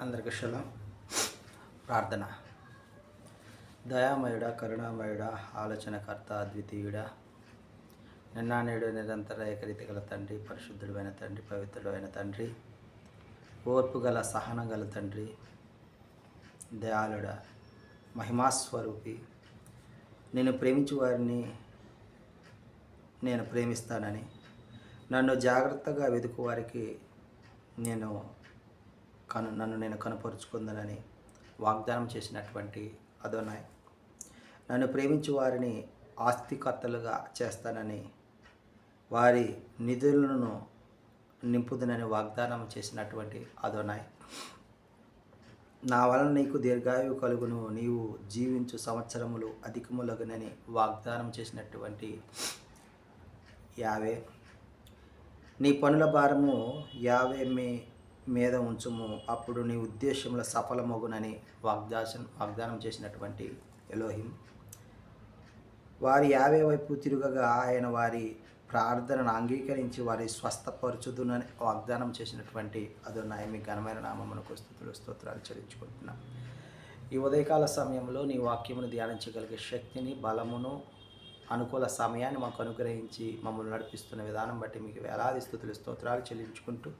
అందరికీ శుభం. ప్రార్థన. దయామయుడ, కరుణామయుడ, ఆలోచనకర్త, అద్వితీయుడ, నిన్న నేడు నిరంతర ఏకరీతి గల తండ్రి, పరిశుద్ధుడైన తండ్రి, పవిత్రుడైన తండ్రి, ఓర్పు గల సహనం గల తండ్రి, దయాళుడ, మహిమాస్వరూపి, నేను ప్రేమించు వారిని నేను ప్రేమిస్తానని, నన్ను జాగ్రత్తగా వెతుకు వారికి నన్ను నేను కనపరుచుకుందనని వాగ్దానం చేసినటువంటి అదోనాయ్, నన్ను ప్రేమించు వారిని ఆస్తికర్తలుగా చేస్తానని, వారి నిధులను నింపుదనని వాగ్దానం చేసినటువంటి అదోనాయ్, నా వలన నీకు దీర్ఘాయువు కలుగును, నీవు జీవించు సంవత్సరములు అధికములగునని వాగ్దానం చేసినటువంటి యావే, నీ పనుల భారము యావే మీద ఉంచుము, అప్పుడు నీ ఉద్దేశంలో సఫలమగునని వాగ్దానం చేసినటువంటి ఎలోహిం, వారి యావే వైపు తిరుగగా ఆయన వారి ప్రార్థనను అంగీకరించి వారి స్వస్థపరచుదునని వాగ్దానం చేసినటువంటి అదోనాయ్, మీ ఘనమైన నామమునకు స్తుతులు స్తోత్రాలు చెల్లించుకుంటున్నాం. ఈ ఉదయకాల సమయంలో నీ వాక్యమును ధ్యానించగలిగే శక్తిని, బలమును, అనుకూల సమయాన్ని మాకు అనుగ్రహించి మమ్మల్ని నడిపిస్తున్న విధానం బట్టి మీకు వేలాది స్తుతులు స్తోత్రాలు చెల్లించుకుంటూ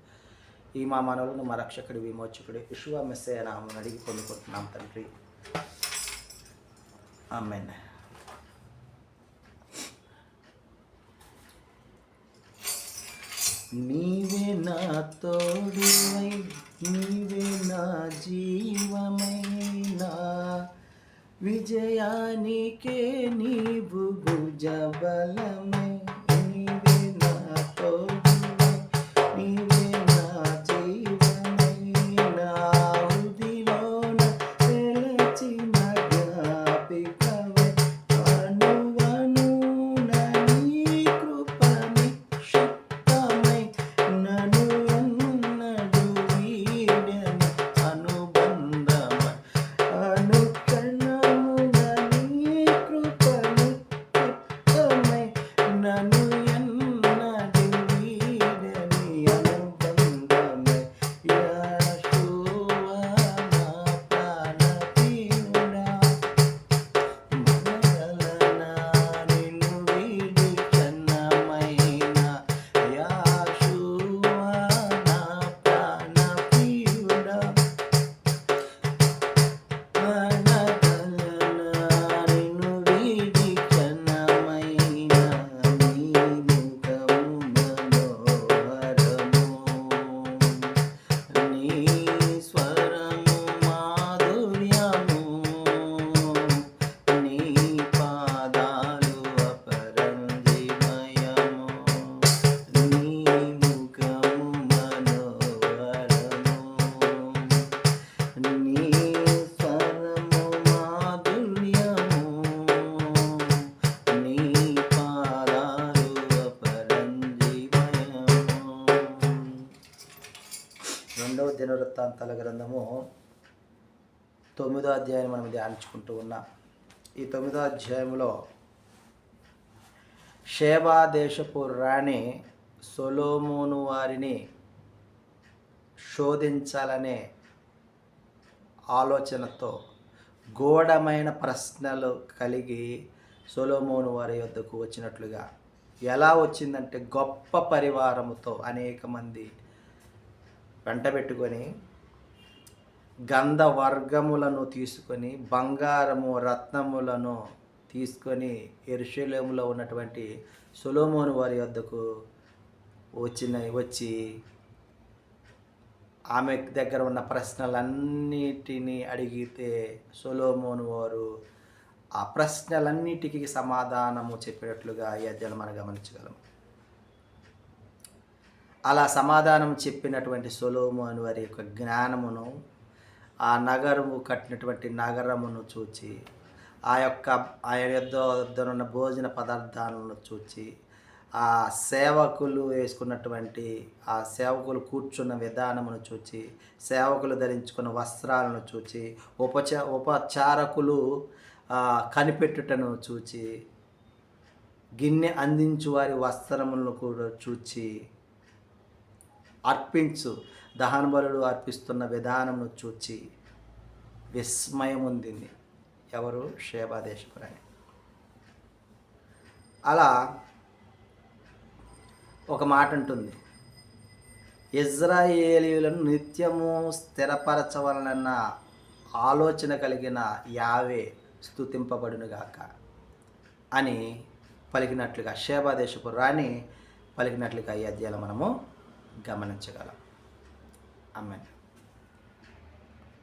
ఈ మా మనవులను మా రక్షకుడి, విమోచకుడి యెషూవా మెస్సీయ నామమున అడిగి పొందుకుంటున్నాం తండ్రి, ఆమేన్. నీవే నా తోడువై, నీవే నా జీవమైనా, విజయానికే నీవు భుజబలమై, నీవే నా తోడువై, నీవే నా జీవమైనా, హృదిలోన నిలిచిన జ్ఞాపికవై, అనువనున నీ కృప నిక్షిప్తమై, నన్ను ఎన్నడూ వీడని అనుబంధమై, అనుక్షణమున నీ కృప నిక్షిప్తమై, నన్ను ఎన్నడూ వీడని అనుబంధమై, యెషూవా నా ప్రాణప్రియుడా, మనగలనా నిన్ను వీడి క్షణమైనా, యెషూవా నా ప్రాణప్రియుడా, మనగలనా నిన్ను వీడి క్షణమైనా, నీ ముఖము మనోహరము, నీ స్వరము మాధుర్యము, నీ పాదాలు అపరంజిమయము, నీ ముఖము మనోహరము, నీ స్వరము మాధుర్యము, నీ పాదాలు అపరంజిమయము. రెండవ దినవృత్తాంతాల గ్రంథము 9వ అధ్యాయం మనం ధ్యానించుకుంటూ ఉన్నాం. ఈ 9వ అధ్యాయంలో షేబా దేశపు రాణి సొలొమోను వారిని శోధించాలనే ఆలోచనతో గూఢమైన ప్రశ్నలు కలిగి సొలొమోను వారి యొద్దకు వచ్చినట్లుగా, ఎలా వచ్చిందంటే గొప్ప పరివారముతో అనేక మంది వెంటబెట్టుకొని గంధవర్గములను తీసుకొని, బంగారము రత్నములను తీసుకొని యెరూషలేములో ఉన్నటువంటి సొలొమోను వారి యొద్దకు వచ్చి ఆమె దగ్గర ఉన్న ప్రశ్నలన్నిటినీ అడిగితే సొలొమోను వారు ఆ ప్రశ్నలన్నిటికీ సమాధానము చెప్పినట్లుగా ఈ అధ్యాయం మనం గమనించగలం. అలా సమాధానం చెప్పినటువంటి సొలొమోను వారి యొక్క జ్ఞానమును, ఆ నగరము కట్టినటువంటి నగరమును చూచి, ఆయన యొద్దనున్న భోజన పదార్థాలను చూచి, ఆ సేవకులు వేసుకున్నటువంటి ఆ సేవకులు కూర్చున్న విధానమును చూచి, సేవకులు ధరించుకున్న వస్త్రాలను చూచి, ఉపచారకులు కనిపెట్టుటను చూచి, గిన్నె అందించు వారి వస్త్రములను కూడా చూచి, అర్పించు దహన బలులు అర్పిస్తున్న విధానంను చూచి విస్మయం ఉందింది. ఎవరు? షేబా దేశపు రాణి. అలా ఒక మాట ఉంటుంది, ఇజ్రాయేలీయులను నిత్యము స్థిరపరచవలనన్న ఆలోచన కలిగిన యావే స్తుతింపబడునుగాక అని పలికినట్లుగా, షేబా దేశపు రాణి పలికినట్లుగా ఈ అధ్యాయంలో మనము గమనించగలం. ఆమేన్.